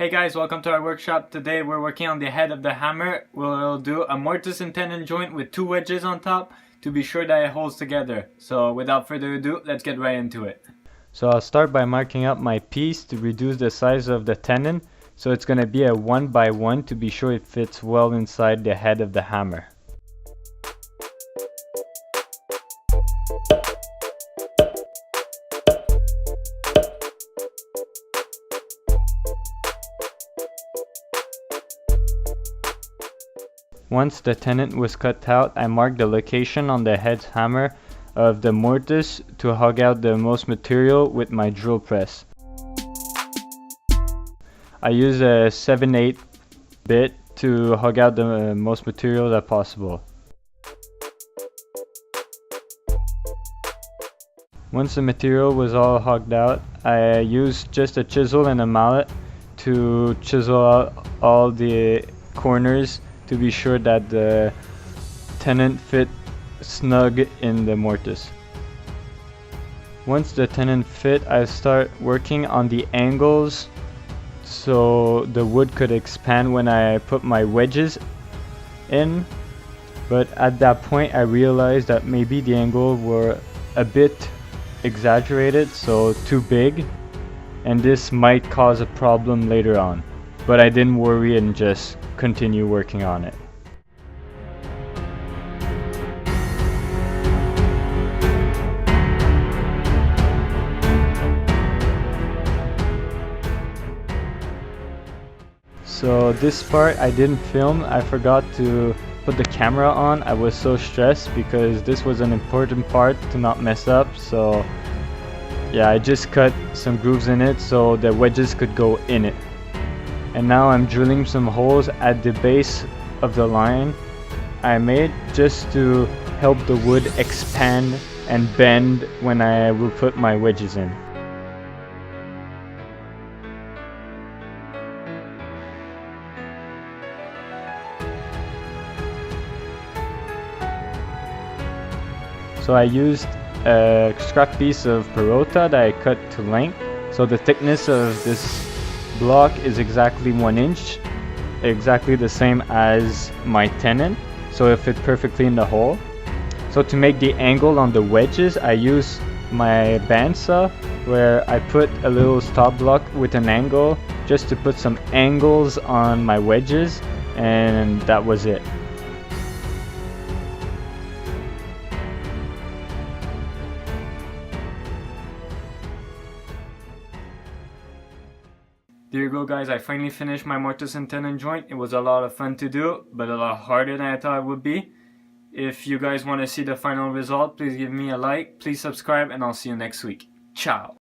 Hey guys, welcome to our workshop. Today we're working on the head of the hammer. We'll do a mortise and tenon joint with 2 wedges on top to be sure that it holds together. So without further ado, let's get right into it. So I'll start by marking up my piece to reduce the size of the tenon. So it's going to be a 1x1 to be sure it fits well inside the head of the hammer. Once the tenon was cut out, I marked the location on the head hammer of the mortise to hug out the most material with my drill press. I use a 7/8 bit to hug out the most material that possible. Once the material was all hugged out, I used just a chisel and a mallet to chisel out all the corners to be sure that the tenon fit snug in the mortise. Once the tenon fit, I start working on the angles so the wood could expand when I put my wedges in. But at that point I realized that maybe the angle were a bit exaggerated, so too big, and this might cause a problem later on. But I didn't worry and just continue working on it. So this part I didn't film. I forgot to put the camera on. I was so stressed because this was an important part to not mess up. So yeah, I just cut some grooves in it so the wedges could go in it. And now I'm drilling some holes at the base of the line I made just to help the wood expand and bend when I will put my wedges in. So I used a scrap piece of parota that I cut to length. So the thickness of this block is exactly 1 inch, exactly the same as my tenon, so it fit perfectly in the hole. So to make the angle on the wedges, I use my bandsaw where I put a little stop block with an angle just to put some angles on my wedges, and that was it. There you go guys, I finally finished my mortise and tenon joint. It was a lot of fun to do, but a lot harder than I thought it would be. If you guys want to see the final result, please give me a like, please subscribe, and I'll see you next week. Ciao!